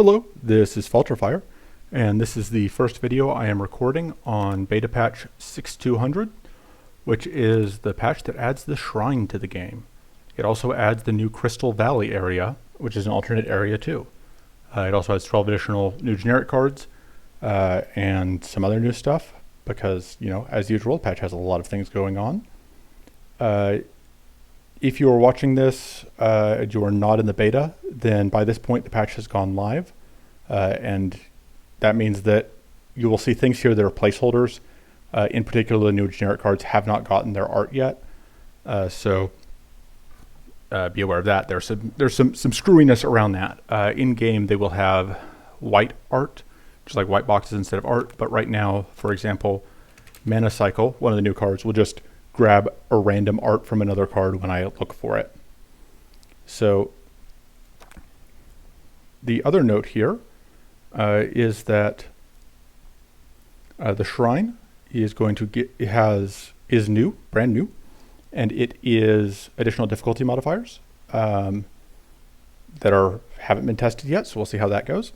Hello, this is Falterfire, and this is the first video I am recording on beta patch 6200, which is the patch that adds the shrine to the game. It also adds the new Crystal Valley area, which is an alternate area too. It also has 12 additional new generic cards and some other new stuff because, you know, as usual, the patch has a lot of things going on. If you are watching this and you are not in the beta, then by this point the patch has gone live. And that means that you will see things here that are placeholders. In particular, the new generic cards have not gotten their art yet. So be aware of that. There's some screwiness around that. In-game, they will have white art, just like white boxes instead of art. But right now, for example, Mana Cycle, one of the new cards, will just grab a random art from another card when I look for it. So the other note here is that the shrine is going to get is new, brand new, and it is additional difficulty modifiers that haven't been tested yet. So we'll see how that goes.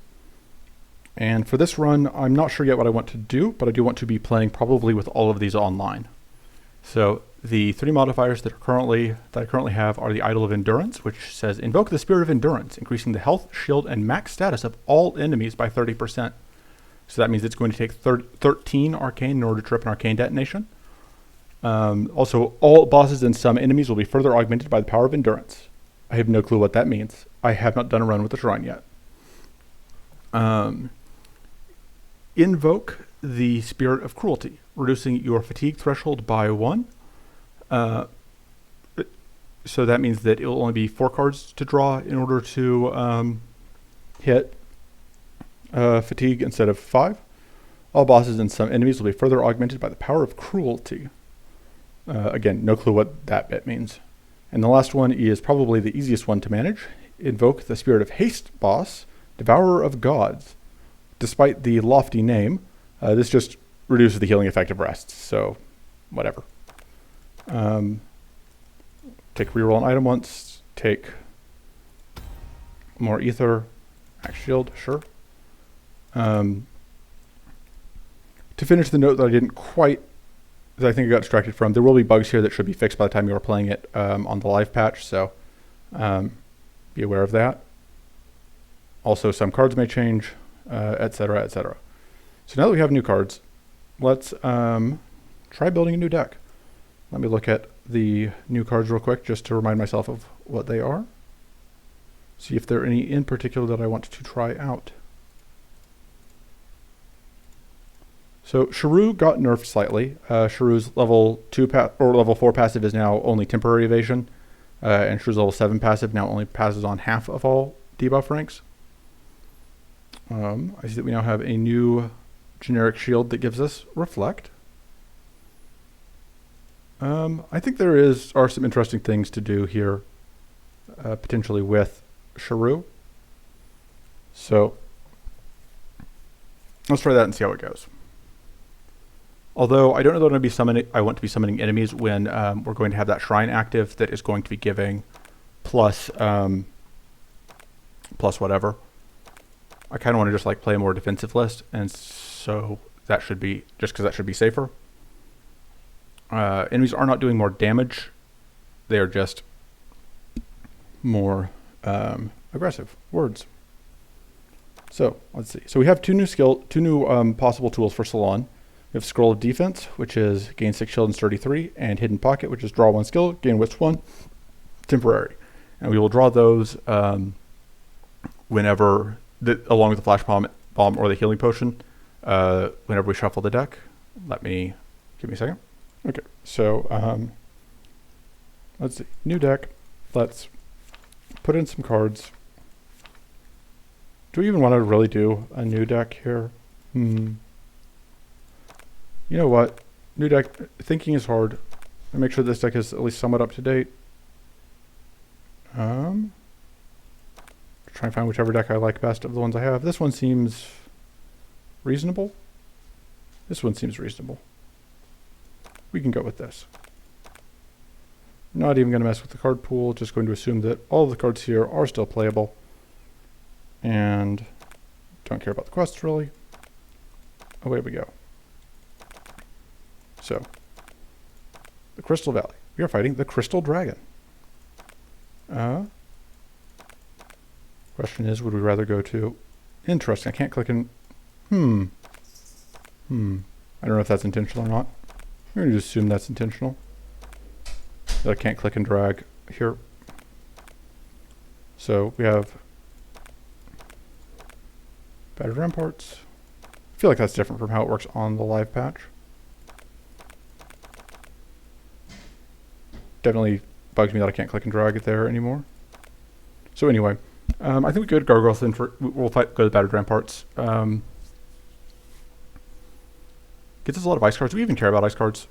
And for this run, I'm not sure yet what I want to do, but I do want to be playing probably with all of these online. So the three modifiers that I currently have are the Idol of Endurance, which says invoke the Spirit of Endurance, increasing the health, shield, and max status of all enemies by 30%. So that means it's going to take 13 arcane in order to trip an arcane detonation. Also, all bosses and some enemies will be further augmented by the power of endurance. I have no clue what that means. I have not done a run with the shrine yet. Invoke the Spirit of Cruelty, reducing your fatigue threshold by 1. So that means that it will only be 4 cards to draw in order to hit fatigue instead of 5. All bosses and some enemies will be further augmented by the power of cruelty. Again, no clue what that bit means. And the last one is probably the easiest one to manage. Invoke the Spirit of Haste boss, Devourer of Gods. Despite the lofty name, this just reduces the healing effect of rests, so whatever. Take reroll an item once, take more ether, max shield, sure. To finish the note that I didn't quite, that I think I got distracted from, there will be bugs here that should be fixed by the time you are playing it on the live patch, so be aware of that. Also, some cards may change, etc., etc. So now that we have new cards, let's try building a new deck. Let me look at the new cards real quick just to remind myself of what they are. See if there are any in particular that I want to try out. So Shrew got nerfed slightly. Shrew's level 2 or level 4 passive is now only temporary evasion, and Shrew's level 7 passive now only passes on half of all debuff ranks. I see that we now have a new generic shield that gives us Reflect. I think there are some interesting things to do here, potentially with Shrew. So let's try that and see how it goes. Although I don't know that I want to be summoning enemies when we're going to have that shrine active that is going to be giving plus whatever. I kind of want to just like play a more defensive list, and so that should be just because that should be safer. Enemies are not doing more damage; they are just more aggressive. Words. So let's see. So we have two new possible tools for Silan. We have Scroll of Defense, which is gain 6 shield and sturdy 3, and Hidden Pocket, which is draw 1 skill, gain wits 1, temporary. And we will draw those whenever, along with the Flash Bomb or the Healing Potion, whenever we shuffle the deck. Give me a second. Okay, so let's see. New deck. Let's put in some cards. Do we even want to really do a new deck here? You know what? New deck, thinking is hard. I make sure this deck is at least somewhat up to date. Try and find whichever deck I like best of the ones I have. This one seems reasonable. This one seems reasonable. We can go with this. Not even going to mess with the card pool. Just going to assume that all of the cards here are still playable. And don't care about the quests really. Away we go. So, the Crystal Valley. We are fighting the Crystal Dragon. Question is, would we rather go to... Interesting, I can't click in... I don't know if that's intentional or not. I'm going to assume that's intentional. That I can't click and drag here. So we have battered ramparts. I feel like that's different from how it works on the live patch. Definitely bugs me that I can't click and drag it there anymore. So anyway, I think we go to Gargoyle then for we'll go to battered ramparts. Gets us a lot of ice cards. Do we even care about ice cards?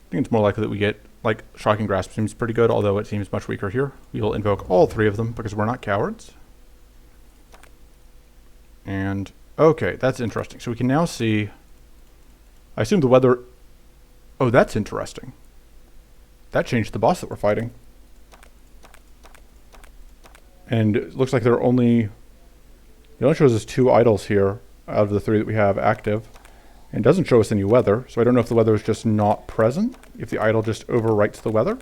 I think it's more likely that we get, like, Shocking Grasp seems pretty good, although it seems much weaker here. We will invoke all three of them because we're not cowards. And, okay, that's interesting. So we can now see, I assume the weather, oh, that's interesting. That changed the boss that we're fighting. And it looks like there are only, it only shows us 2 idols here out of the 3 that we have active. And doesn't show us any weather, so I don't know if the weather is just not present, if the idol just overwrites the weather,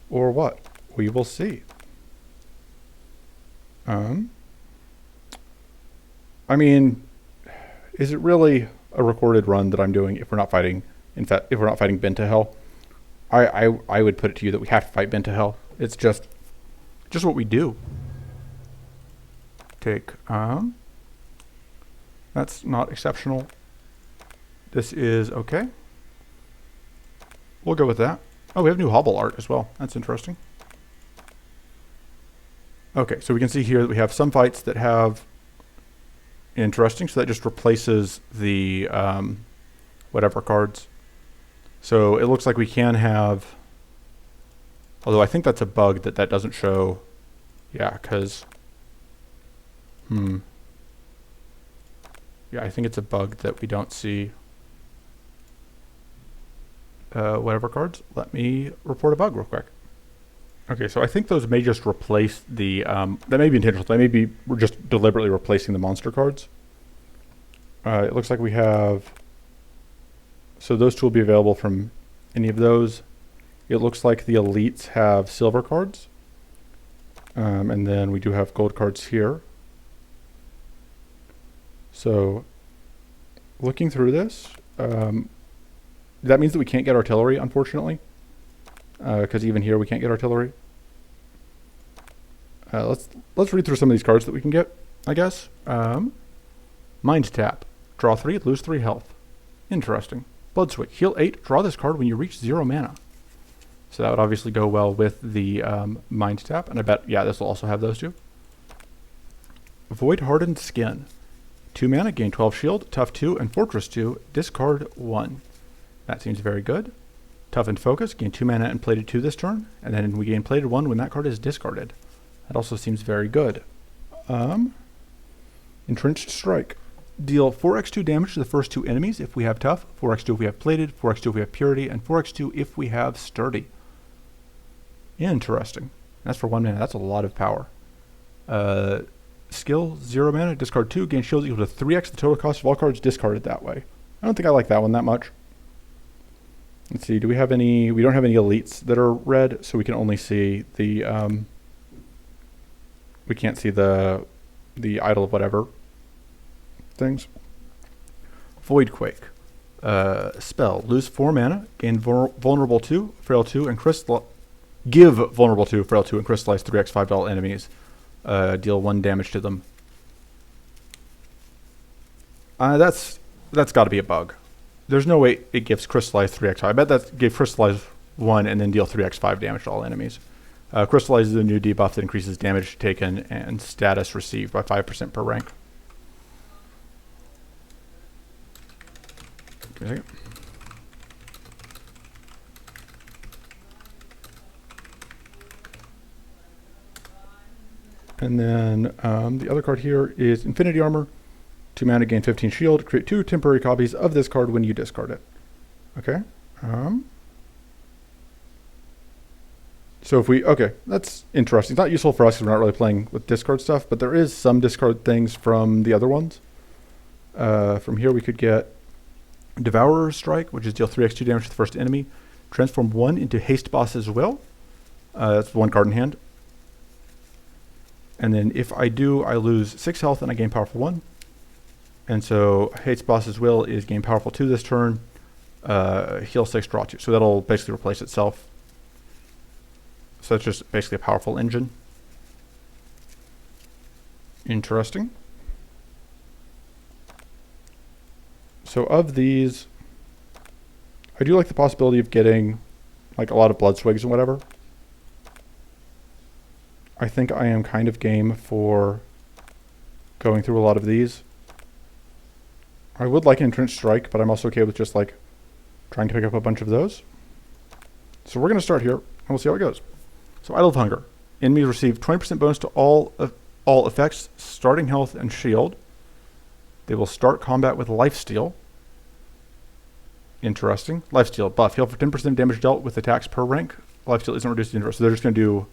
or what. We will see. I mean, is it really a recorded run that I'm doing if we're not fighting, in fact, if we're not fighting Bent to Hell? I would put it to you that we have to fight Bent to Hell. It's just what we do. Take, that's not exceptional. This is okay. We'll go with that. Oh, we have new hobble art as well. That's interesting. Okay, so we can see here that we have some fights that have interesting. So that just replaces the whatever cards. So it looks like we can have, although I think that's a bug that doesn't show. Yeah, because yeah, I think it's a bug that we don't see whatever cards. Let me report a bug real quick. Okay, so I think those may just replace the, that may be intentional. They may be, we're just deliberately replacing the monster cards. It looks like we have, so those two will be available from any of those. It looks like the elites have silver cards. And then we do have gold cards here. So looking through this, that means that we can't get artillery, unfortunately, because even here we can't get artillery. Let's read through some of these cards that we can get, I guess. Mind Tap. Draw 3, lose 3 health. Interesting. Blood Switch. Heal 8, draw this card when you reach 0 mana. So that would obviously go well with the Mind Tap, and I bet, yeah, this will also have those two. Void Hardened Skin. 2 mana, gain 12 shield, Tough 2, and Fortress 2, discard 1. That seems very good. Toughened Focus, gain 2 mana and plated 2 this turn, and then we gain plated 1 when that card is discarded. That also seems very good. Entrenched Strike. Deal 4x2 damage to the first 2 enemies if we have Tough, 4x2 if we have plated, 4x2 if we have Purity, and 4x2 if we have Sturdy. Interesting. That's for 1 mana. That's a lot of power. Skill, 0 mana, discard 2, gain shield equal to 3x the total cost of all cards discarded that way. I don't think I like that one that much. Let's see, do we have any, we don't have any elites that are red, so we can only see the, we can't see the idol of whatever things. Voidquake. Spell, lose 4 mana, gain vulnerable 2, frail 2, and give vulnerable 2, frail 2, and crystallize 3x 5 to all enemies. Deal 1 damage to them. That's got to be a bug. There's no way it gives crystallize 3x5. I bet that gave crystallize 1 and then deal 3x5 damage to all enemies. Crystallize is a new debuff that increases damage taken and status received by 5% per rank. Give me a second. And then the other card here is Infinity Armor. 2 mana, gain 15 shield. Create 2 temporary copies of this card when you discard it. Okay. So if we, okay, that's interesting. It's not useful for us because we're not really playing with discard stuff, but there is some discard things from the other ones. From here we could get Devourer's Strike, which is deal 3x2 damage to the first enemy. Transform 1 into Haste Boss as well. That's 1 card in hand. And then if I do, I lose 6 health and I gain Powerful 1. And so Haste Boss's Will is gain Powerful 2 this turn, heal 6, draw 2. So that'll basically replace itself. So that's just basically a powerful engine. Interesting. So of these, I do like the possibility of getting like a lot of blood swigs and whatever. I think I am kind of game for going through a lot of these. I would like an Entrenched Strike, but I'm also okay with just like trying to pick up a bunch of those. So we're going to start here, and we'll see how it goes. So Idol of Hunger. Enemies receive 20% bonus to all effects, starting health, and shield. They will start combat with Lifesteal. Interesting. Lifesteal buff. Heal for 10% damage dealt with attacks per rank. Lifesteal isn't reduced in, so they're just going to do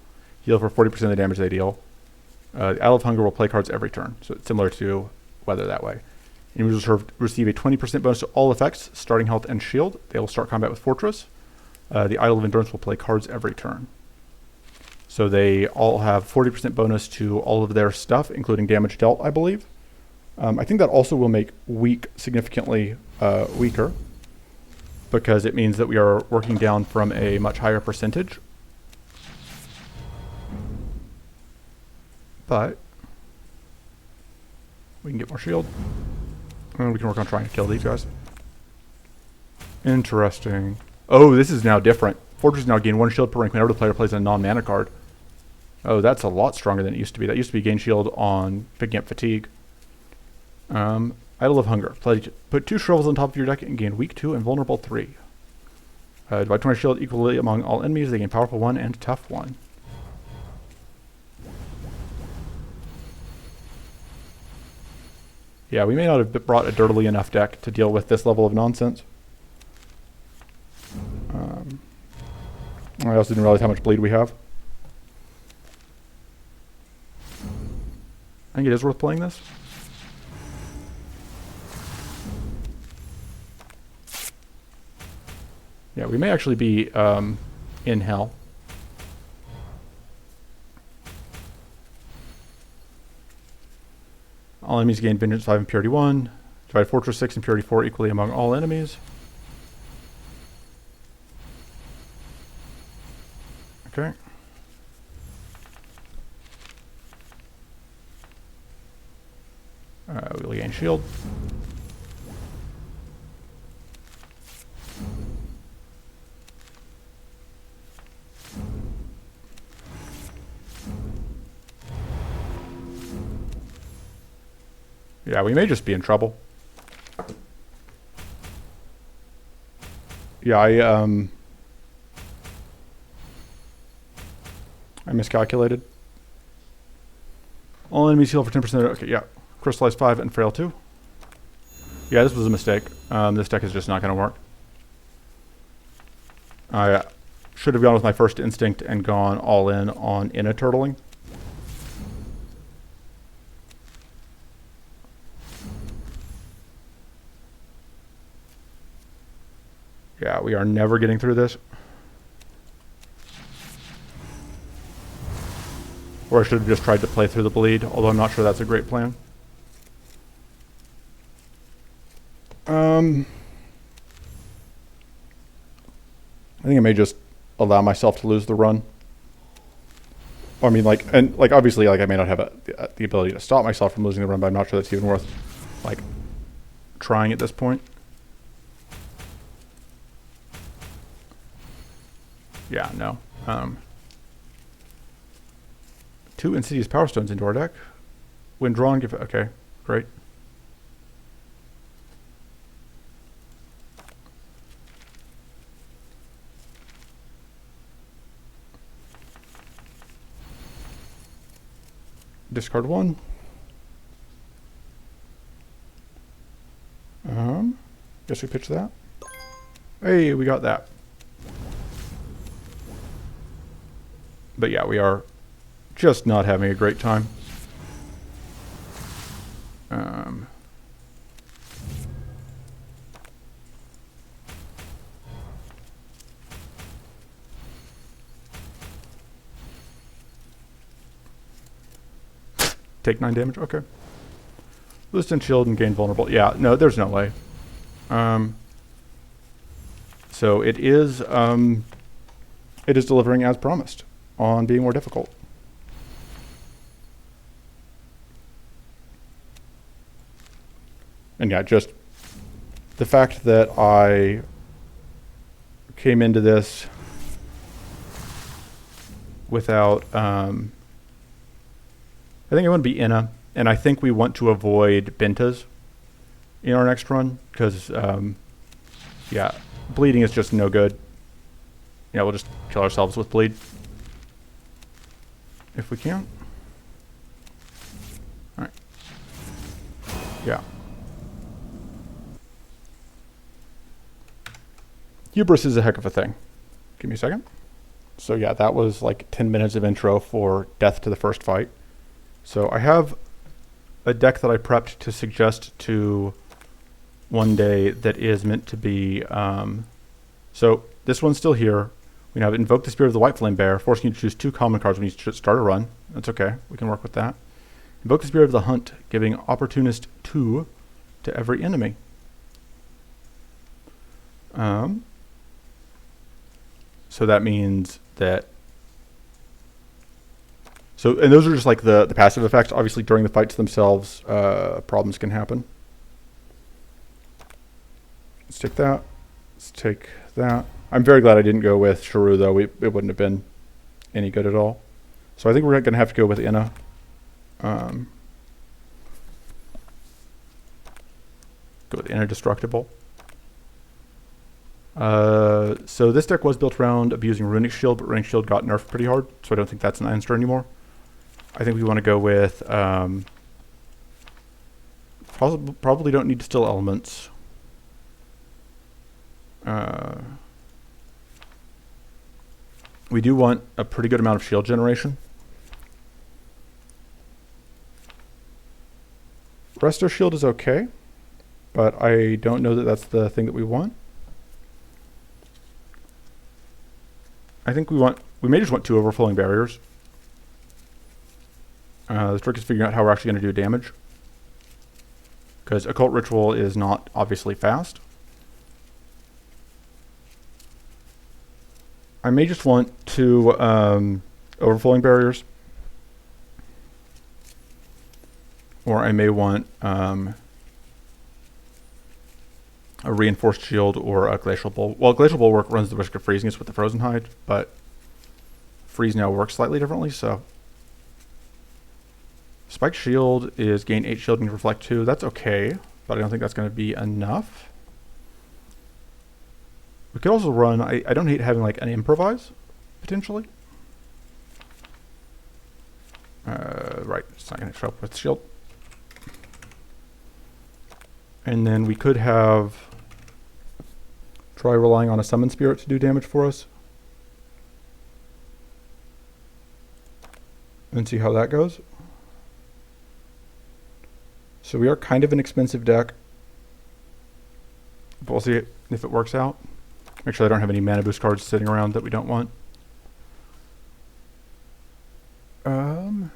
heal for 40% of the damage they deal. Idol of Hunger will play cards every turn, so it's similar to Weather that way. Enemies will receive a 20% bonus to all effects, starting health, and shield. They will start combat with Fortress. The Idol of Endurance will play cards every turn. So they all have 40% bonus to all of their stuff, including damage dealt, I believe. I think that also will make weak significantly weaker, because it means that we are working down from a much higher percentage. But we can get more shield, and we can work on trying to kill these guys. Interesting. Oh, this is now different. Fortress now gain 1 shield per rank whenever the player plays a non-mana card. Oh, that's a lot stronger than it used to be. That used to be gain shield on picking up fatigue. Idol of Hunger. Put 2 shrivels on top of your deck and gain weak 2 and vulnerable 3. Divide 20 shield equally among all enemies. They gain powerful 1 and tough 1. Yeah, we may not have brought a dirtily enough deck to deal with this level of nonsense. I also didn't realize how much bleed we have. I think it is worth playing this. Yeah, we may actually be in hell. All enemies gain Vengeance 5 and Purity 1. Divide Fortress 6 and Purity 4 equally among all enemies. Okay. We'll gain shield. Yeah, we may just be in trouble. Yeah, I miscalculated. All enemies heal for 10%. Okay, yeah. Crystallize 5 and Frail 2. Yeah, this was a mistake. This deck is just not going to work. I should have gone with my first instinct and gone all in on Inna turtling. Yeah, we are never getting through this. Or I should have just tried to play through the bleed, although I'm not sure that's a great plan. I think I may just allow myself to lose the run. I mean, like, and like obviously, like I may not have the ability to stop myself from losing the run, but I'm not sure that's even worth like trying at this point. Yeah, no. 2 Insidious Power Stones into our deck. When drawn, give it. Okay, great. Discard 1. Guess we pitch that. Hey, we got that. But yeah, we are just not having a great time. Take 9 damage? Okay. Loosen shield and gain vulnerable. Yeah, no, there's no way. So it is delivering as promised on being more difficult. And yeah, just the fact that I came into this without, I think I want to be Inna, and I think we want to avoid Bentas in our next run, because, yeah, bleeding is just no good. Yeah, we'll just kill ourselves with bleed. If we can. Alright. Yeah. Hubris is a heck of a thing. Give me a second. So yeah, that was like 10 minutes of intro for death to the first fight. So I have a deck that I prepped to suggest to one day that is meant to be, so this one's still here. We have Invoke the Spirit of the White Flame Bear, forcing you to choose 2 common cards when you start a run. That's okay, we can work with that. Invoke the Spirit of the Hunt, giving Opportunist 2 to every enemy. So that means that, and those are just like the passive effects. Obviously during the fights themselves, problems can happen. Let's take that. Let's take that. I'm very glad I didn't go with Shrew, though. It wouldn't have been any good at all. So I think we're going to have to go with Inna. Go with Indestructible. So this deck was built around abusing Runic Shield, but Runic Shield got nerfed pretty hard, so I don't think that's an answer anymore. I think we want to go with, probably don't need to steal elements. We do want a pretty good amount of shield generation. Resto Shield is okay, but I don't know that that's the thing that we want. I think we may just want 2 Overflowing Barriers. The trick is figuring out how we're actually going to do damage, because Occult Ritual is not obviously fast. I may just want 2 Overflowing Barriers, or I may want a Reinforced Shield or a Glacial Bulwark. Well, Glacial Bulwark runs the risk of freezing us with the Frozen Hide, but Freeze now works slightly differently, so. Spike Shield is gain 8 shield and reflect 2. That's okay, but I don't think that's going to be enough. We could also run, I don't hate having like an Improvise, potentially. Right, it's not going to show up with shield. And then we could try relying on a Summon Spirit to do damage for us. And see how that goes. So we are kind of an expensive deck. But we'll see if it works out. Make sure I don't have any mana boost cards sitting around that we don't want. I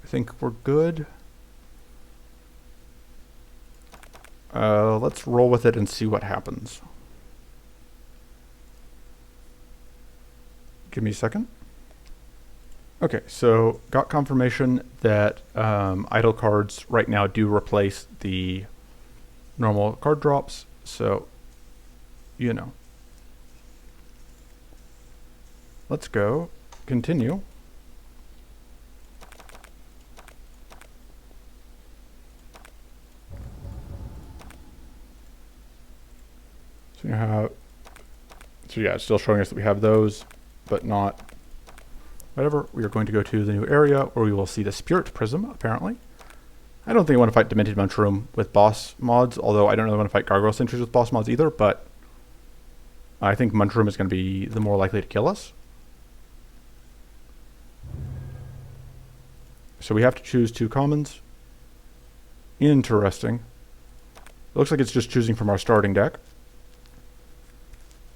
think we're good. Let's roll with it and see what happens. Give me a second. Okay, so got confirmation that idle cards right now do replace the normal card drops, so you know. Let's go, continue. So yeah, it's still showing us that we have those, but not whatever. We are going to go to the new area where we will see the Spirit Prism, apparently. I don't think I want to fight Demented Mushroom with boss mods, although I don't really want to fight Gargoyle Sentries with boss mods either, but I think Mushroom is going to be the more likely to kill us. So we have to choose 2 commons. Interesting. It looks like it's just choosing from our starting deck.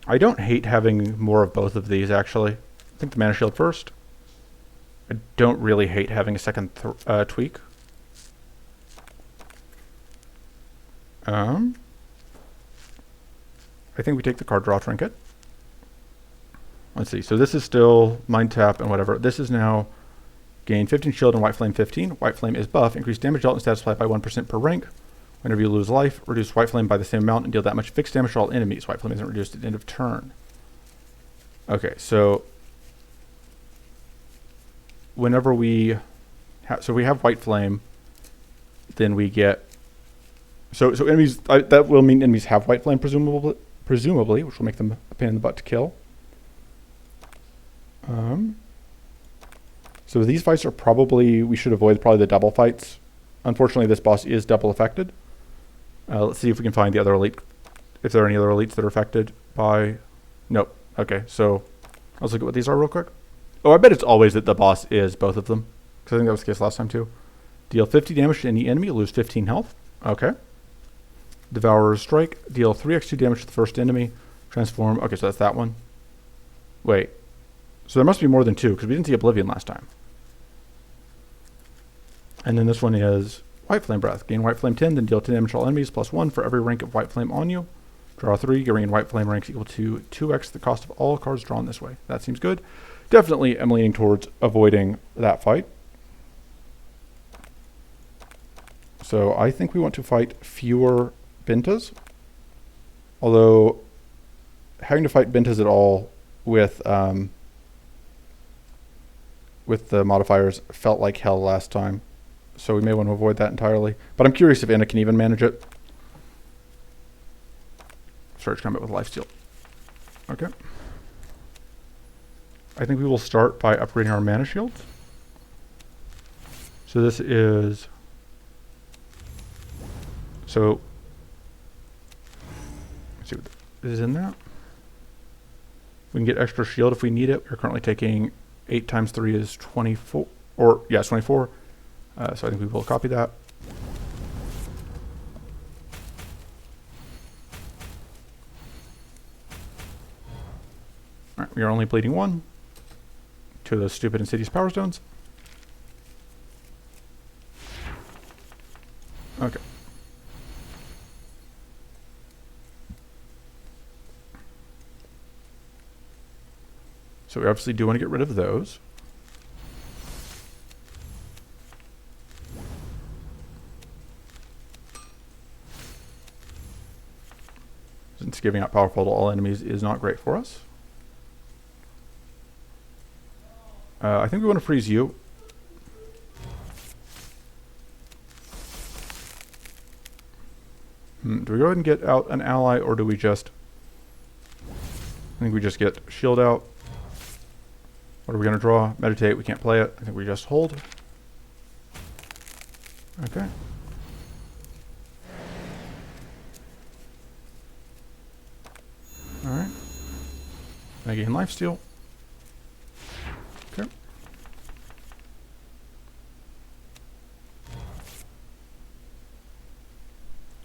I don't hate having more of both of these, actually. I think the Mana Shield first. I don't really hate having a second tweak. I think we take the card draw trinket. Let's see. So this is still mind tap and whatever. This is now gain 15 shield and white flame 15. White flame is buff. Increase damage dealt and status applied by 1% per rank. Whenever you lose life, reduce white flame by the same amount and deal that much fixed damage to all enemies. White flame isn't reduced at the end of turn. Okay, so whenever we we have white flame, then we get so enemies that will mean enemies have white flame presumably, which will make them a pain in the butt to kill. So these fights are probably, we should avoid probably the double fights. Unfortunately, this boss is double affected. Let's see if we can find the other elite, if there are any other elites that are affected by, nope. Okay, so let's look at what these are real quick. Oh, I bet it's always that the boss is both of them, because I think that was the case last time too. Deal 50 damage to any enemy, lose 15 health. Okay. Devourer's Strike, deal 3x2 damage to the first enemy, transform, okay, so that's that one. Wait, so there must be more than 2, because we didn't see Oblivion last time. And then this one is White Flame Breath. Gain White Flame 10, then deal 10 damage to all enemies, plus 1 for every rank of White Flame on you. Draw 3, gain White Flame ranks equal to 2x the cost of all cards drawn this way. That seems good. Definitely am leaning towards avoiding that fight. So I think we want to fight fewer Bintas. Although having to fight Bintas at all with the modifiers felt like hell last time. So we may want to avoid that entirely. But I'm curious if Anna can even manage it. Surge combat with lifesteal. Okay. I think we will start by upgrading our mana shields. So this is... So... Let's see what this is in that. We can get extra shield if we need it. We're currently taking 8 times 3 is 24. Or, yeah, it's 24. So I think we will copy that. Alright, we are only bleeding 1. 2 of those stupid Insidious Power Stones. Okay. So we obviously do want to get rid of those. Since giving out powerful to all enemies is not great for us. I think we want to freeze you. Do we go ahead and get out an ally, or do we just... I think we just get shield out. What are we going to draw? Meditate, we can't play it. I think we just hold. Okay. Alright. I gain lifesteal. Okay.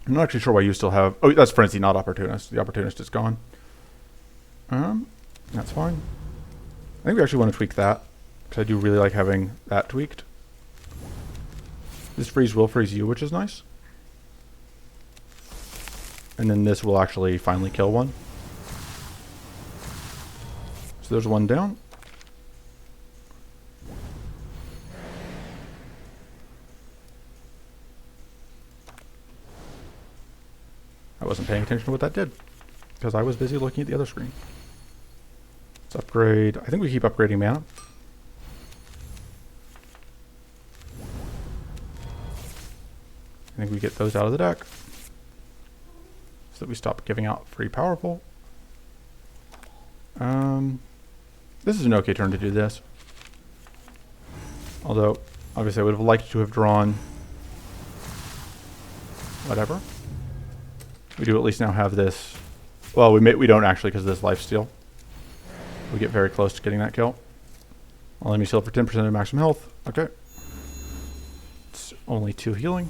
I'm not actually sure why you still have... Oh, that's Frenzy, not Opportunist. The Opportunist is gone. That's fine. I think we actually want to tweak that, because I do really like having that tweaked. This freeze will freeze you, which is nice. And then this will actually finally kill one. So there's one down. I wasn't paying attention to what that did, because I was busy looking at the other screen. Let's upgrade. I think we keep upgrading mana. I think we get those out of the deck, so that we stop giving out free powerful. This is an okay turn to do this. Although, obviously I would have liked to have drawn whatever. We do at least now have this. Well, we don't actually, because of this lifesteal. We get very close to getting that kill. All enemies heal for 10% of maximum health. Okay. Only 2 healing.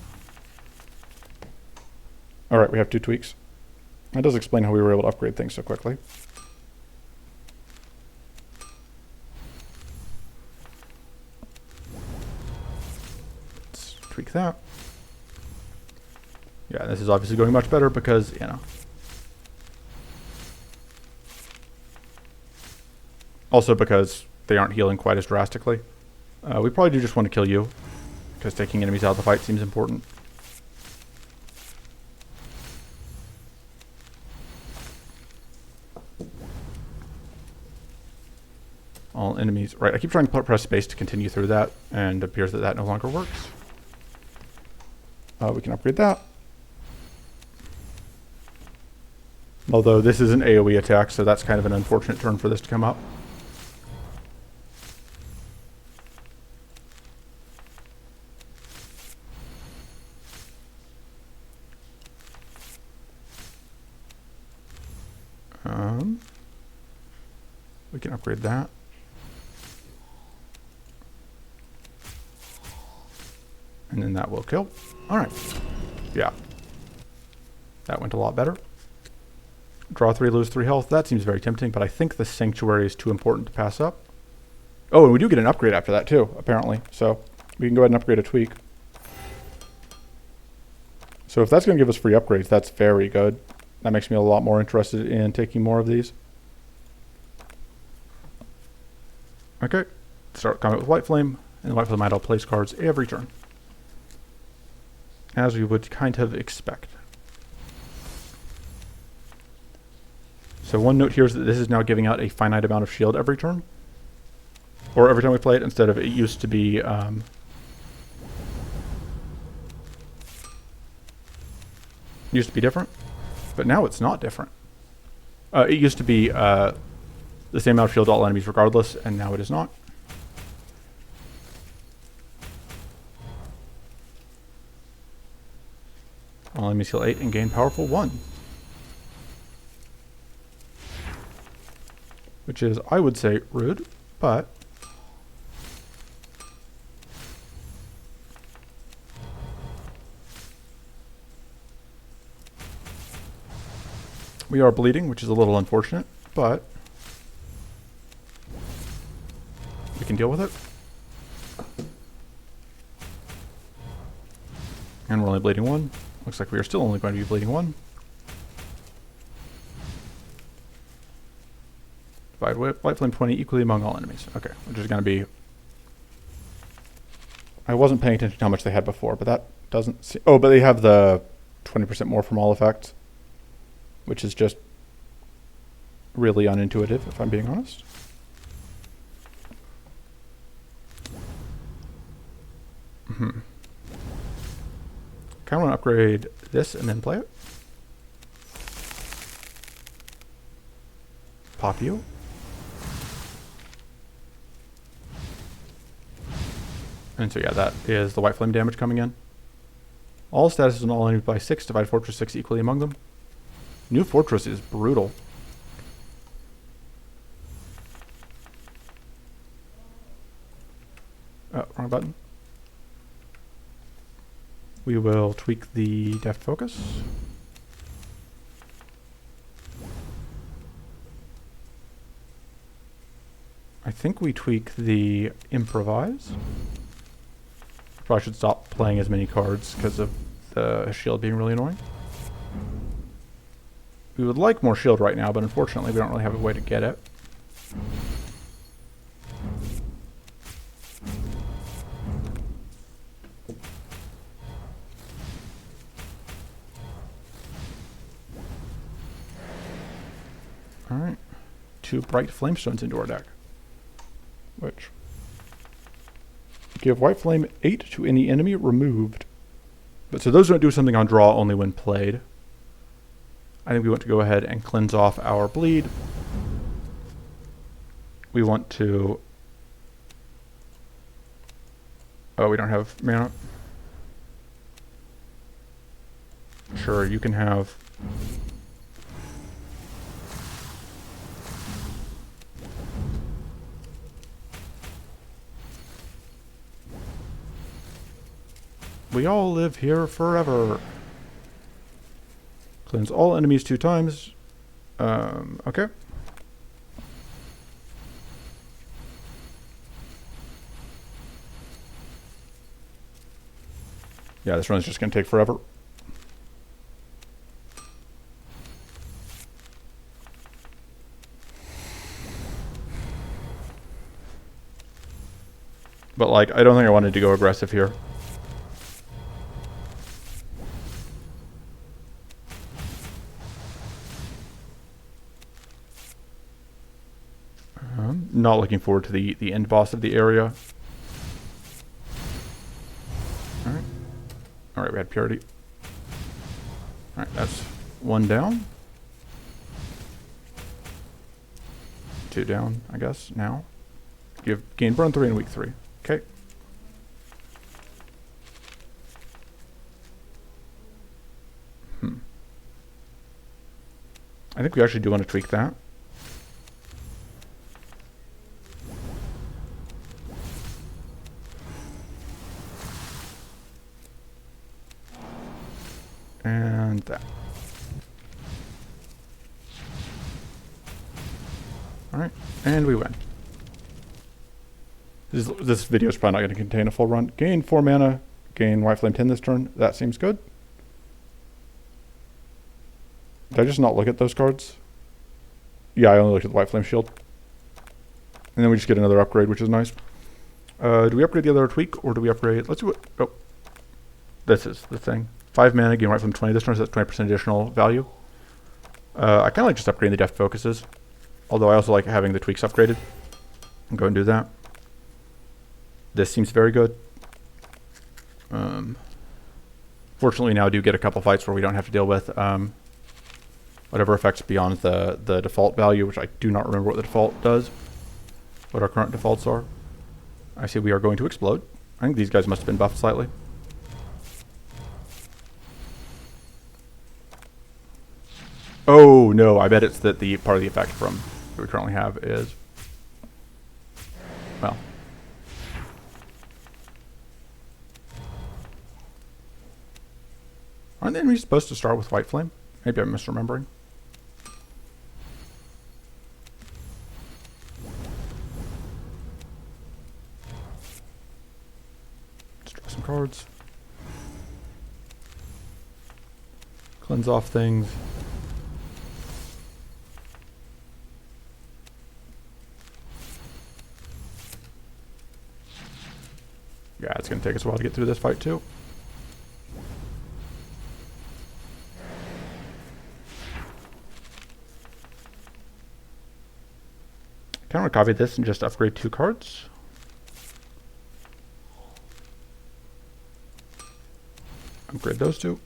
Alright, we have 2 tweaks. That does explain how we were able to upgrade things so quickly. Let's tweak that. Yeah, this is obviously going much better because, you know. Also because they aren't healing quite as drastically. We probably do just want to kill you, because taking enemies out of the fight seems important. All enemies. Right, I keep trying to press space to continue through that, and it appears that that no longer works. We can upgrade that. Although this is an AoE attack, so that's kind of an unfortunate turn for this to come up. We can upgrade that. And then that will kill. Alright. Yeah. That went a lot better. Draw 3, lose 3 health. That seems very tempting, but I think the Sanctuary is too important to pass up. Oh, and we do get an upgrade after that too, apparently. So we can go ahead and upgrade a tweak. So if that's going to give us free upgrades, that's very good. That makes me a lot more interested in taking more of these. Okay. Start combat with White Flame, and the White Flame idol plays cards every turn, as we would kind of expect. So one note here is that this is now giving out a finite amount of shield every turn, or every time we play it, instead of it used to be different, but now it's not different. It used to be the same amount of shield to all enemies regardless, and now it is not. All enemies heal 8 and gain powerful 1. Which is, I would say, rude, but we are bleeding, which is a little unfortunate, but we can deal with it. And we're only bleeding 1. Looks like we are still only going to be bleeding 1. Divide White Flame 20 equally among all enemies. Okay, which is going to be... I wasn't paying attention to how much they had before, but that doesn't see... Oh, but they have the 20% more from all effects, which is just really unintuitive, if I'm being honest. Kind of want to upgrade this and then play it. Pop you. And so yeah, that is the White Flame damage coming in. All statuses and all enemies by 6, divide Fortress 6 equally among them. New Fortress is brutal. Oh, wrong button. We will tweak the deft focus. I think we tweak the improvise. Probably should stop playing as many cards because of the shield being really annoying. We would like more shield right now, but unfortunately we don't really have a way to get it. Alright. 2 bright flamestones into our deck. Which give White Flame 8 to any enemy removed. But so those don't do something on draw, only when played. I think we want to go ahead and cleanse off our bleed. We want to... Oh, we don't have mana. Sure, you can have... We all live here forever. Cleanse all enemies 2 times. Okay. Yeah, this run's just going to take forever. But, like, I don't think I wanted to go aggressive here. Not looking forward to the end boss of the area. Alright. Alright, we had purity. Alright, that's 1 down. 2 down, I guess, now. You've gained burn 3 in week 3. Okay. I think we actually do want to tweak that. And that. Alright, and we win. This video is probably not going to contain a full run. Gain 4 mana, gain White Flame 10 this turn. That seems good. Did I just not look at those cards? Yeah, I only looked at the White Flame Shield. And then we just get another upgrade, which is nice. Do we upgrade the other tweak, or do we upgrade... Let's do it. Oh. This is the thing. 5 mana, gain White Flame 20 this turn, so that's 20% additional value. I kind of like just upgrading the deft focuses. Although I also like having the tweaks upgraded. I'll go and do that. This seems very good. Fortunately, now I do get a couple fights where we don't have to deal with whatever effects beyond the default value, which I do not remember what the default does. What our current defaults are. I see we are going to explode. I think these guys must have been buffed slightly. Oh no, I bet it's that the part of the effect from that we currently have is, well, aren't the enemies supposed to start with White Flame? Maybe I'm misremembering. Let's draw some cards. Cleanse off things. Yeah, it's going to take us a while to get through this fight too. Can I copy this and just upgrade 2 cards? Upgrade those 2.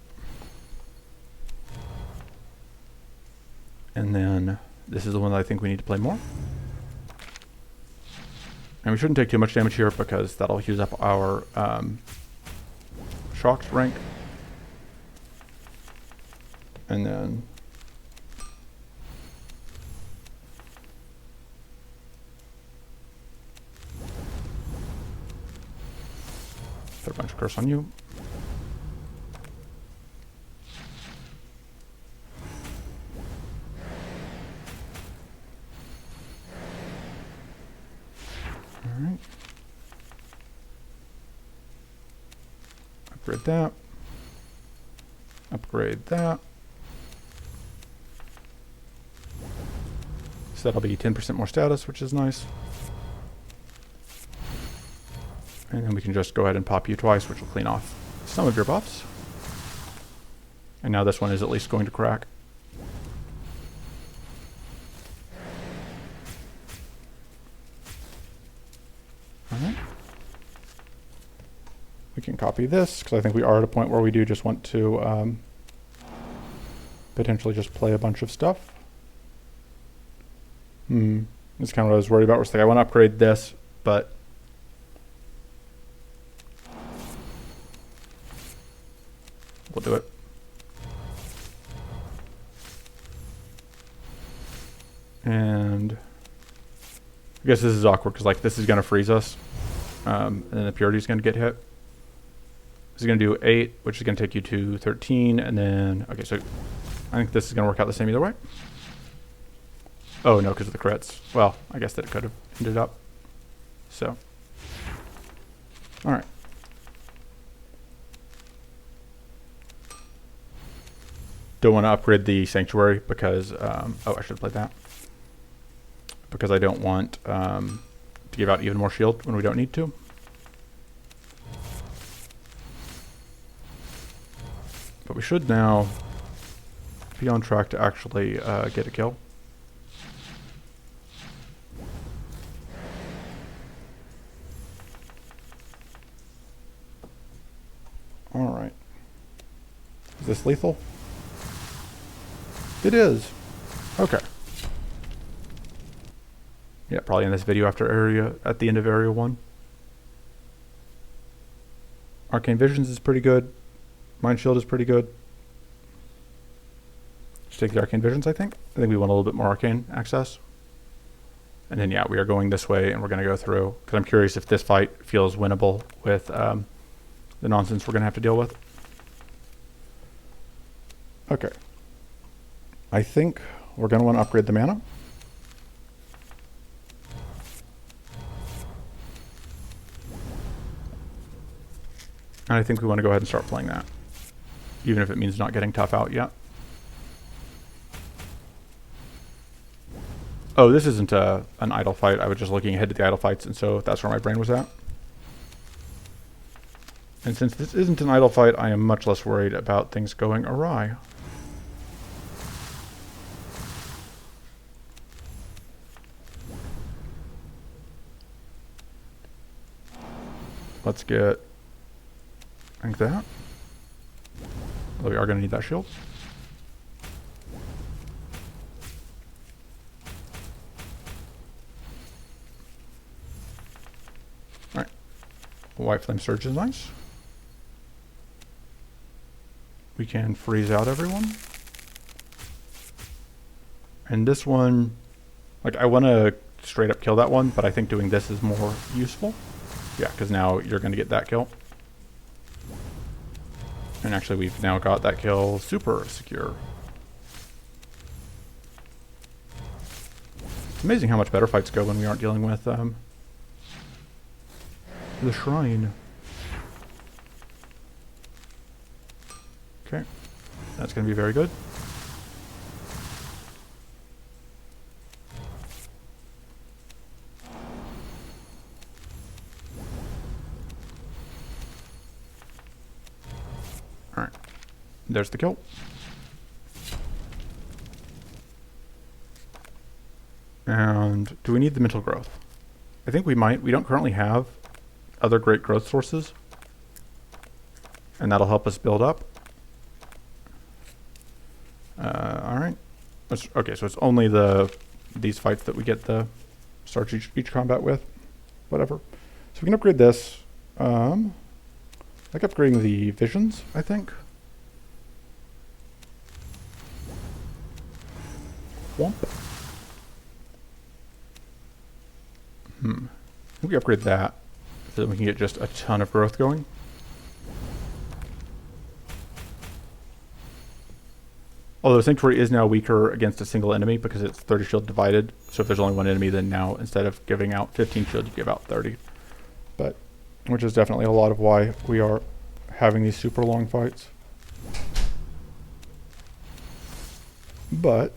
And then this is the one that I think we need to play more. And we shouldn't take too much damage here because that'll use up our shocked rank. And then put a bunch of curse on you. Alright. Upgrade that. Upgrade that. So that'll be 10% more status, which is nice. And then we can just go ahead and pop you twice, which will clean off some of your buffs. And now this one is at least going to crack. Alright. We can copy this, because I think we are at a point where we do just want to potentially just play a bunch of stuff. That's kind of what I was worried about. Was like, I want to upgrade this, but we'll do it. And I guess this is awkward because like this is going to freeze us, and then the purity is going to get hit. is going to do 8, which is going to take you to 13, and then, okay, so I think this is going to work out the same either way. Oh, no, because of the crits. Well, I guess that it could have ended up. So, all right. Don't want to upgrade the Sanctuary because, oh, I should have played that. Because I don't want to give out even more shield when we don't need to. But we should now be on track to actually get a kill. Alright. Is this lethal? It is. Okay. Yeah, probably in this video at the end of area 1. Arcane Visions is pretty good. Mind Shield is pretty good. Just take the Arcane Visions, I think. I think we want a little bit more Arcane access. And then, yeah, we are going this way, and we're going to go through. Because I'm curious if this fight feels winnable with the nonsense we're going to have to deal with. Okay. I think we're going to want to upgrade the mana. And I think we want to go ahead and start playing that. Even if it means not getting tough out yet. Oh, this isn't an idle fight. I was just looking ahead to the idle fights, and so that's where my brain was at. And since this isn't an idle fight, I am much less worried about things going awry. Let's get, I think that. Although we are going to need that shield. Alright. White Flame Surge is nice. We can freeze out everyone. And this one, like, I want to straight up kill that one, but I think doing this is more useful. Yeah, because now you're going to get that kill. And actually, we've now got that kill super secure. It's amazing how much better fights go when we aren't dealing with the shrine. Okay, that's going to be very good. Alright, there's the kill. And do we need the mental growth? I think we might. We don't currently have other great growth sources. And that'll help us build up. Alright. Okay, so it's only these fights that we get the start each combat with. Whatever. So we can upgrade this. Like upgrading the visions, I think. Womp. I think we upgrade that so that we can get just a ton of growth going. Although Sanctuary is now weaker against a single enemy because it's 30 shield divided. So if there's only one enemy, then now instead of giving out 15 shield, you give out 30. But, which is definitely a lot of why we are having these super long fights. But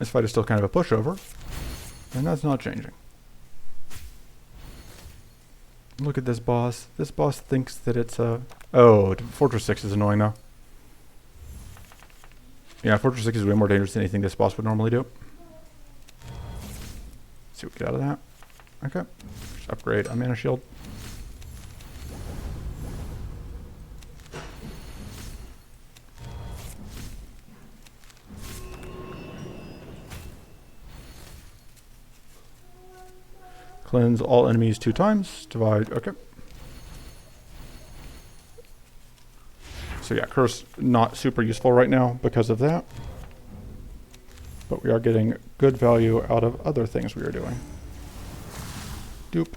this fight is still kind of a pushover, and that's not changing. Look at this boss. This boss thinks that it's a... Oh, Fortress 6 is annoying though. Yeah, Fortress 6 is way more dangerous than anything this boss would normally do. Let's see what we get out of that. Okay. Just upgrade a mana shield. Cleanse all enemies 2 times. Divide. Okay. So yeah, Curse not super useful right now because of that. But we are getting good value out of other things we are doing. Doop.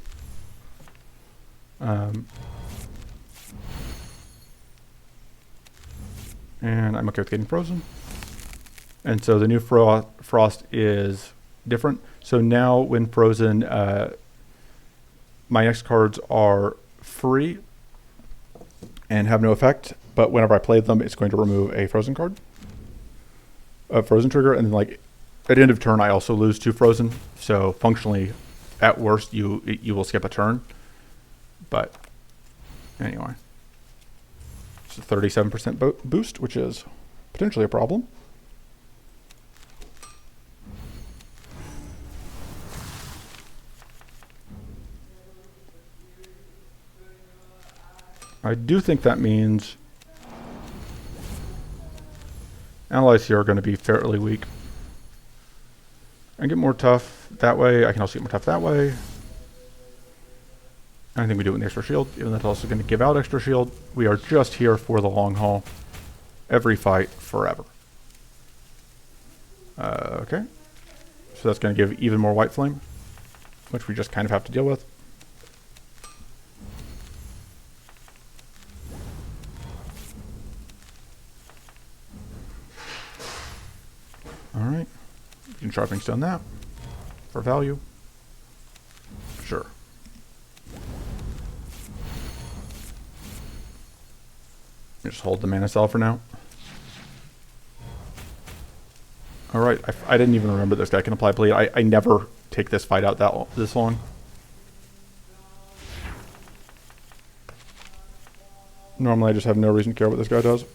And I'm okay with getting frozen. And so the new frost is different. So now when frozen, my next cards are free and have no effect, but whenever I play them, it's going to remove a frozen card, a frozen trigger, and then like at the end of turn, I also lose 2 frozen. So functionally, at worst, you will skip a turn. But anyway, it's a 37% boost, which is potentially a problem. I do think that means allies here are going to be fairly weak. I get more tough that way. I can also get more tough that way. I think we do it with the extra shield, even though that's also going to give out extra shield. We are just here for the long haul. Every fight, forever. Okay. So that's going to give even more white flame, which we just kind of have to deal with. Alright. You can sharpening stone that for value. Sure. Just hold the mana cell for now. Alright, I didn't even remember this guy can apply bleed. I never take this fight out this long. Normally I just have no reason to care what this guy does.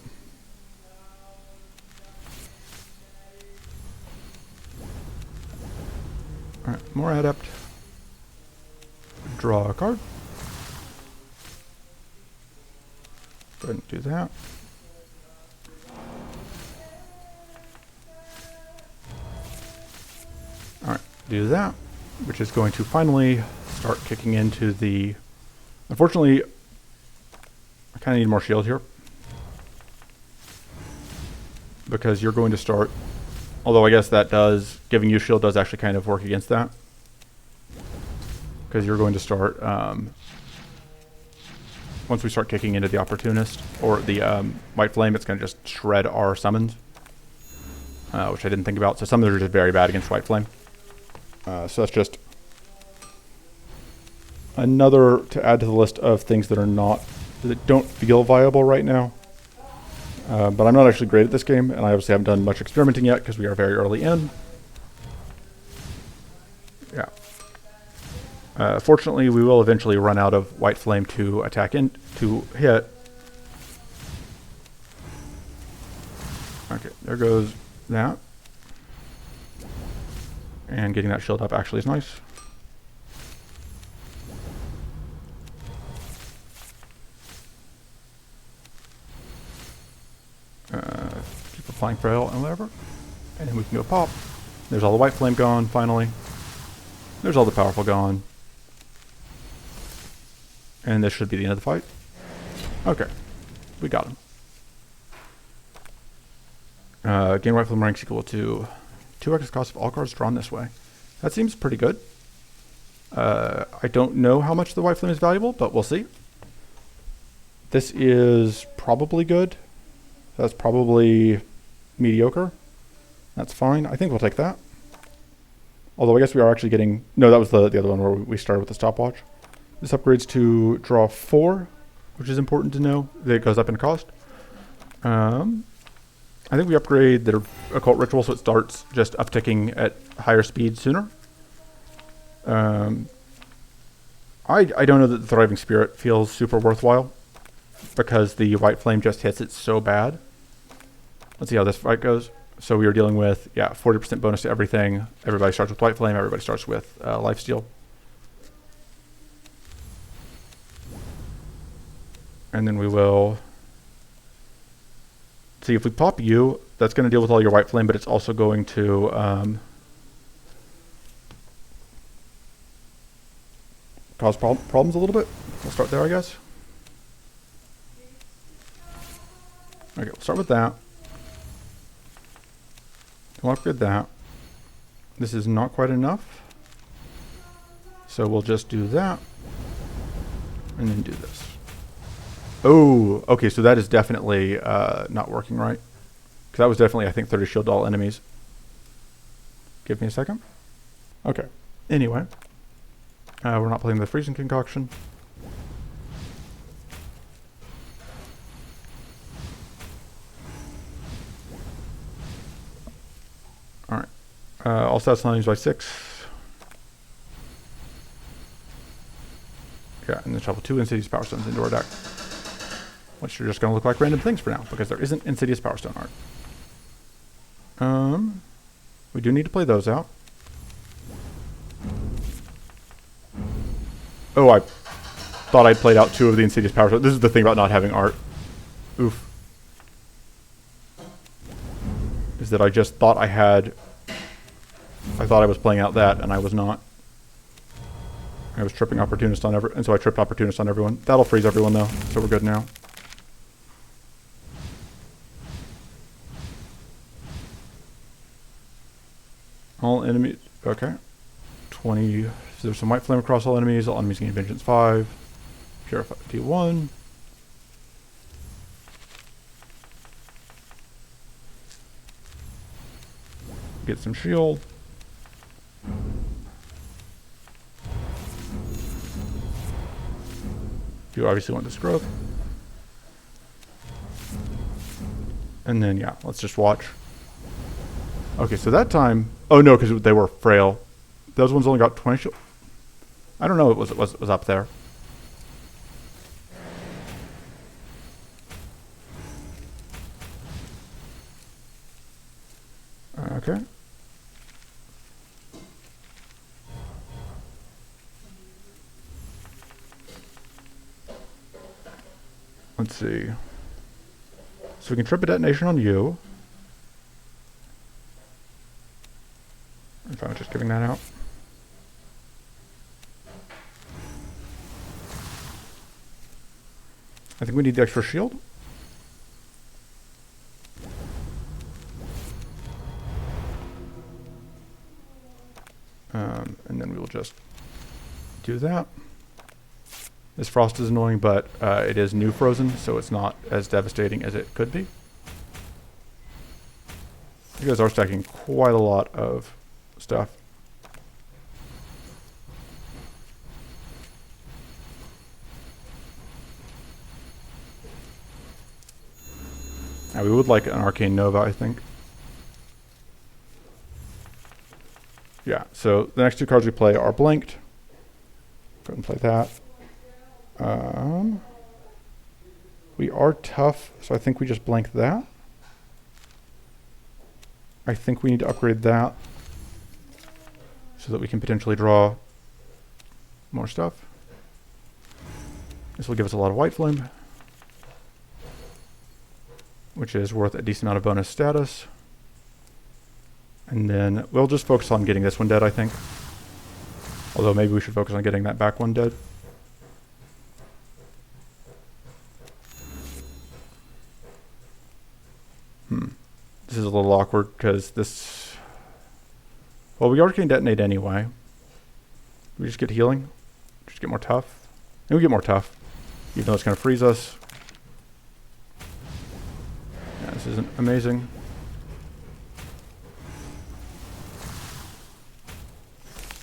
Alright, more adept. Draw a card. Go ahead and do that. Alright, do that, which is going to finally start kicking into the... Unfortunately, I kind of need more shield here. Because you're going to start... Although I guess that does... Giving you shield does actually kind of work against that. Because you're going to start... once we start kicking into the Opportunist, or the White Flame, it's going to just shred our summons. Which I didn't think about. So some of them are just very bad against White Flame. So that's just another to add to the list of things that are not... that don't feel viable right now. But I'm not actually great at this game, and I obviously haven't done much experimenting yet because we are very early in. Yeah. Fortunately, we will eventually run out of White Flame to attack in to hit. Okay, there goes that. And getting that shield up actually is nice. Keep applying Frail and whatever. And then we can go pop. There's all the White Flame gone, finally. There's all the powerful gone. And this should be the end of the fight. Okay. We got him. Gain White Flame ranks equal to 2x cost of all cards drawn this way. That seems pretty good. I don't know how much the White Flame is valuable, but we'll see. This is probably good. That's probably mediocre. That's fine. I think we'll take that. Although I guess we are actually getting... No, that was the other one where we started with the stopwatch. This upgrades to draw 4, which is important to know. That it goes up in cost. I think we upgrade the Occult Ritual so it starts just upticking at higher speed sooner. I don't know that the Thriving Spirit feels super worthwhile because the White Flame just hits it so bad. Let's see how this fight goes. So we are dealing with, 40% bonus to everything. Everybody starts with White Flame. Everybody starts with Lifesteal. And then we will... See, if we pop you, that's going to deal with all your White Flame, but it's also going to... cause problems a little bit. We'll start there, I guess. Okay, we'll start with that. We'll upgrade that. This is not quite enough. So we'll just do that. And then do this. Oh, okay, so that is definitely not working right. Because that was definitely, I think, 30 shield to all enemies. Give me a second. Okay. Anyway. We're not playing the freezing concoction. Alright. All stats on enemies by 6. Yeah, and then shuffle 2 Insidious Power Stones into our deck. Which are just going to look like random things for now, because there isn't Insidious Power Stone art. We do need to play those out. Oh, I thought I'd played out 2 of the Insidious Power Stones. This is the thing about not having art. Oof. Is that I just thought I had... I thought I was playing out that, and I was not. I was tripping Opportunist on and so I tripped Opportunist on everyone. That'll freeze everyone, though, so we're good now. All enemies... Okay. 20... So there's some White Flame across all enemies. All enemies gain Vengeance 5. Purify T1. Get some shield. You obviously want this growth. And then, yeah, let's just watch. Okay, so that time... Oh, no, because they were frail. Those ones only got 20 shield. I don't know it was up there. Okay. Let's see. So we can trip a detonation on you. If I'm just giving that out. I think we need the extra shield. And then we will just do that. This frost is annoying, but it is new frozen, so it's not as devastating as it could be. You guys are stacking quite a lot of stuff. Now we would like an Arcane Nova, I think. Yeah, so the next 2 cards we play are blanked. Go ahead and play that. We are tough, so I think we just blank that. I think we need to upgrade that so that we can potentially draw more stuff. This will give us a lot of White Flame, which is worth a decent amount of bonus status. And then we'll just focus on getting this one dead, I think. Although maybe we should focus on getting that back one dead. This is a little awkward because this... Well, we Arcane Detonate anyway. We just get healing. Just get more tough. And we get more tough. Even though it's going to freeze us. Yeah, this isn't amazing.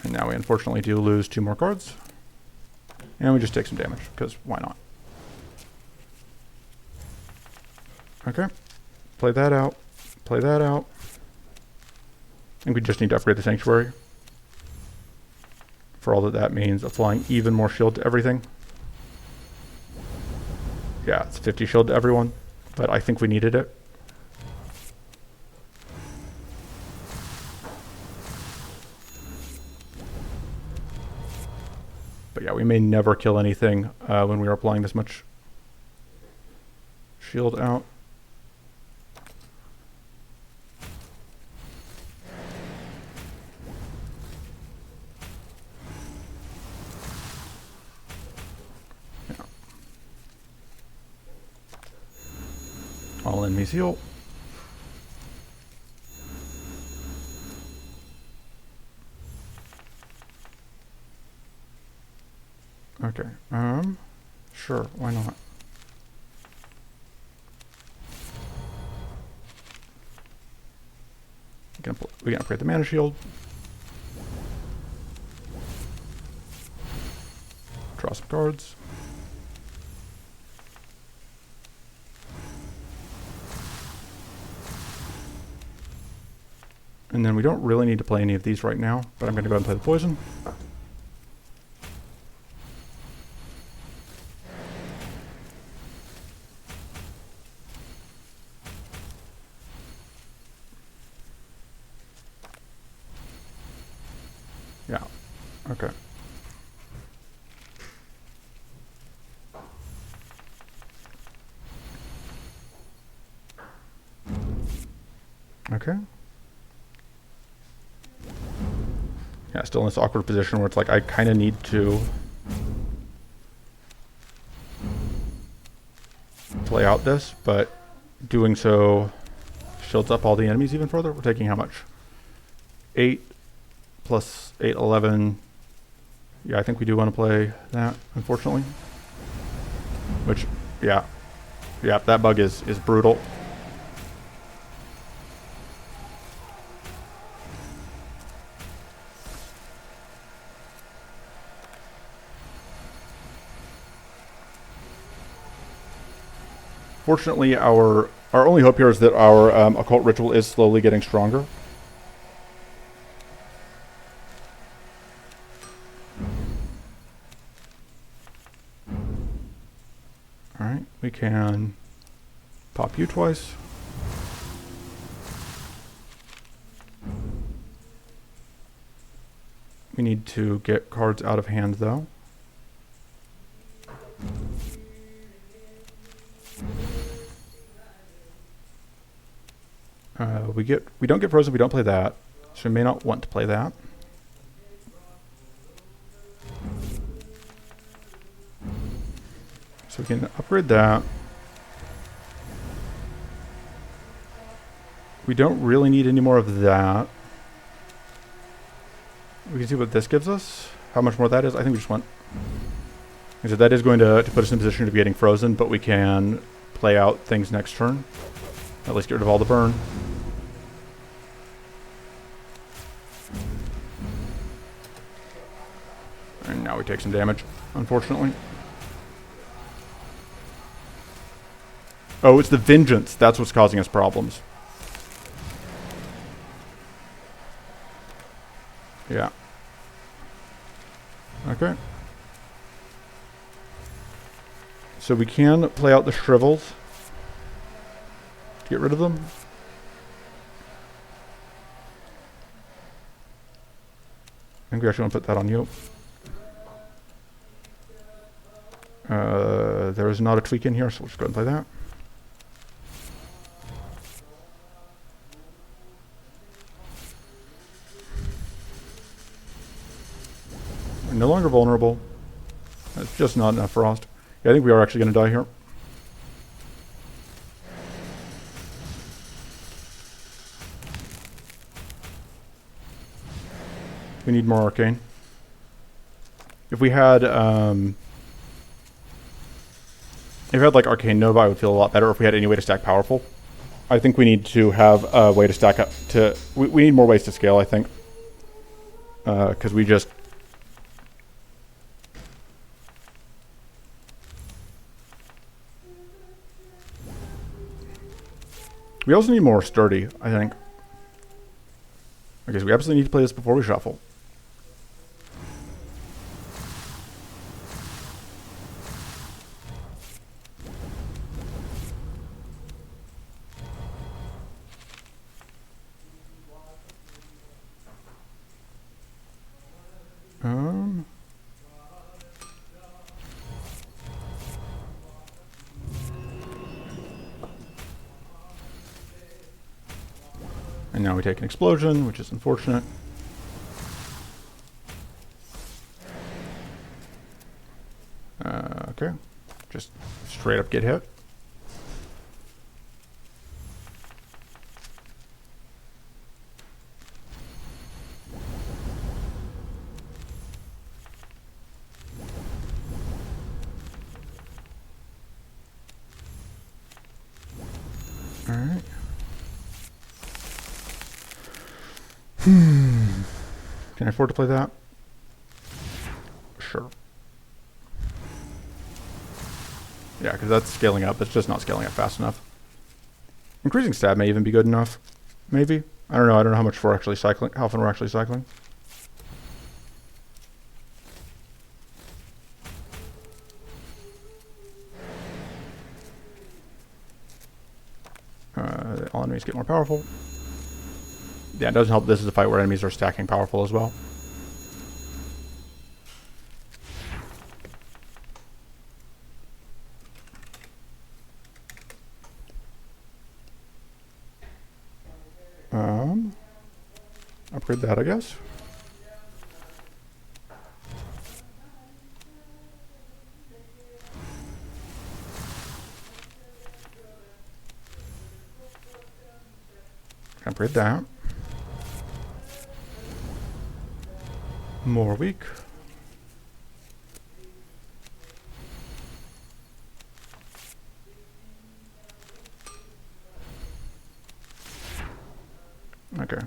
And now we unfortunately do lose 2 more cards. And we just take some damage, because why not? Okay. Play that out. Play that out. I think we just need to upgrade the Sanctuary. For all that that means, applying even more shield to everything. Yeah, it's 50 shield to everyone, but I think we needed it. But yeah, we may never kill anything when we are applying this much shield out. Yeah. All enemies heal. Okay. Sure. Why not? We can upgrade the mana shield. Draw some cards. And then we don't really need to play any of these right now, but I'm going to go ahead and play the poison. Yeah, okay. Okay. Yeah, still in this awkward position where it's like I kind of need to play out this, but doing so shields up all the enemies even further. We're taking how much? 8 plus 8, 11. Yeah, I think we do want to play that, unfortunately. Which, yeah. Yeah, that bug is brutal. Fortunately, our only hope here is that our occult ritual is slowly getting stronger. Alright, we can pop you twice. We need to get cards out of hand, though. We don't get frozen. We don't play that, so we may not want to play that. So we can upgrade that. We don't really need any more of that. We can see what this gives us. How much more that is. I think we just want. So that is going to put us in a position to be getting frozen, but we can play out things next turn. At least get rid of all the burn. And now we take some damage, unfortunately. Oh, it's the Vengeance. That's what's causing us problems. Yeah. Okay. So we can play out the Shrivels to get rid of them. I think we actually want to put that on you. There is not a tweak in here, so we'll just go ahead and play that. We're no longer vulnerable. That's just not enough frost. Yeah, I think we are actually going to die here. We need more arcane. If we had like Arcane Nova, I would feel a lot better. If we had any way to stack Powerful, I think we need to have a way to stack up to. We need more ways to scale, I think, because we just. We also need more Sturdy, I think. Okay, so we absolutely need to play this before we shuffle. And now we take an explosion, which is unfortunate. Okay, just straight up get hit. Alright. Can I afford to play that? Sure. Yeah, because that's scaling up. It's just not scaling up fast enough. Increasing stab may even be good enough. Maybe. I don't know. I don't know how much we're actually cycling. How often we're actually cycling. All enemies get more powerful. Yeah, it doesn't help. This is a fight where enemies are stacking powerful as well. Upgrade that, I guess. Upgrade that. More weak. Okay.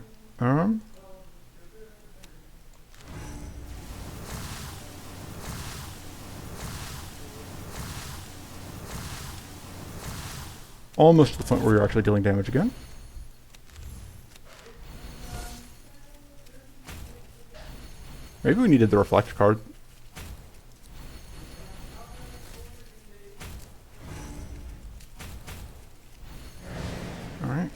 Almost to the point where you're actually dealing damage again. Maybe we needed the reflect card. Alright.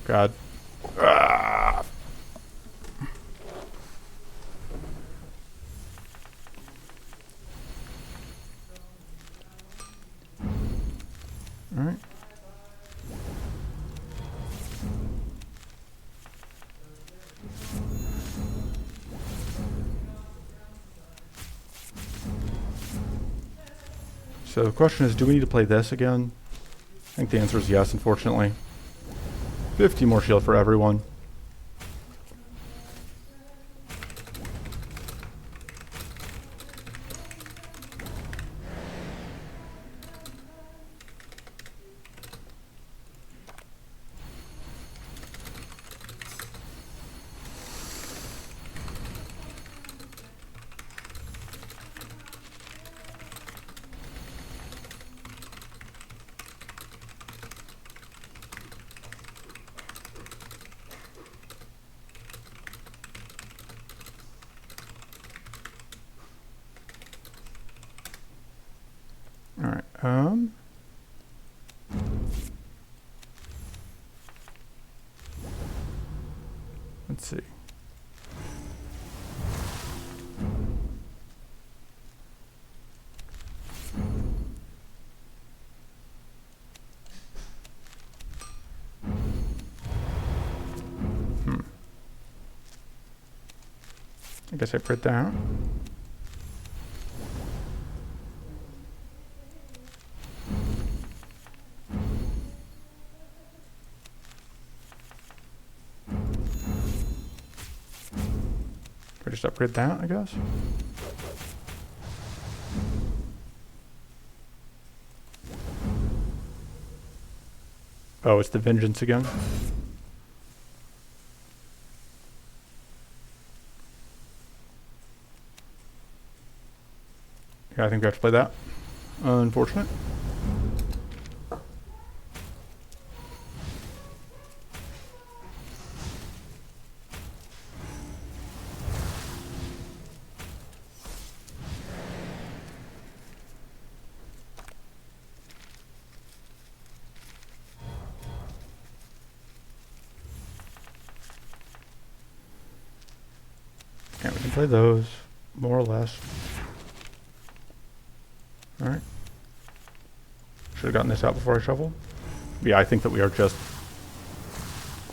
God. Ah. Alright. So the question is, do we need to play this again? I think the answer is yes, unfortunately. 50 more shield for everyone. Alright, let's see. I guess I print that. Or just upgrade that, I guess. Oh, it's the vengeance again. Yeah, I think we have to play that. Unfortunate. Yeah, we can play those, more or less. Alright. Should have gotten this out before I shuffle. Yeah, I think that we are just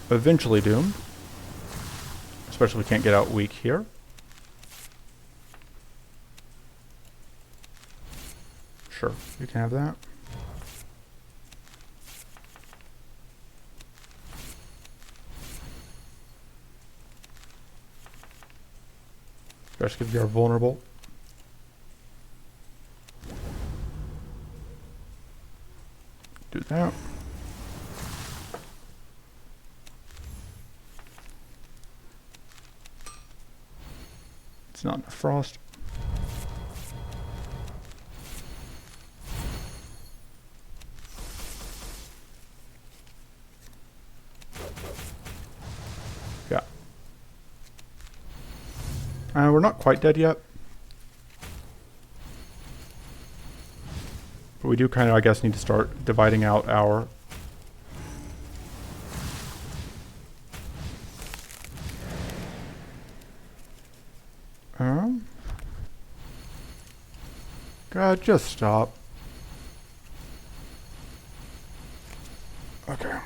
eventually doomed. Especially if we can't get out weak here. Sure, you can have that. Especially if you are vulnerable. out. It's not enough frost. Yeah. We're not quite dead yet. But we do kind of, I guess, need to start dividing out our... God, just stop. Okay.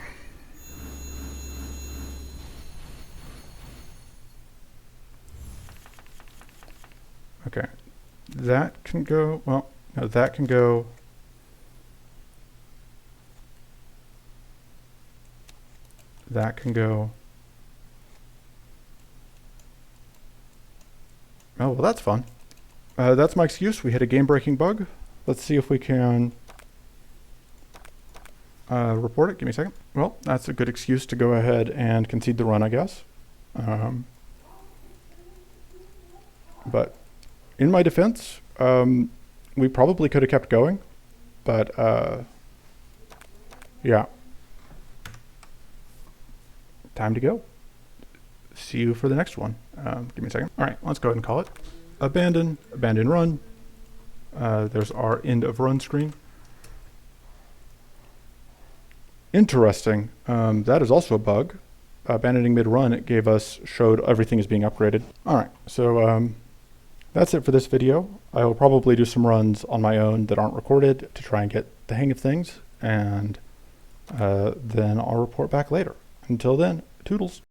Okay. That can go, well, no, that can go. That can go. Oh, well, that's fun. That's my excuse. We hit a game-breaking bug. Let's see if we can report it. Give me a second. Well, that's a good excuse to go ahead and concede the run, I guess. But in my defense, we probably could have kept going, but yeah. Time to go. See you for the next one. Give me a second. All right, let's go ahead and call it. Abandon run. There's our end of run screen. Interesting. That is also a bug. Abandoning mid-run, it showed everything is being upgraded. All right, so that's it for this video. I will probably do some runs on my own that aren't recorded to try and get the hang of things, and then I'll report back later. Until then, toodles.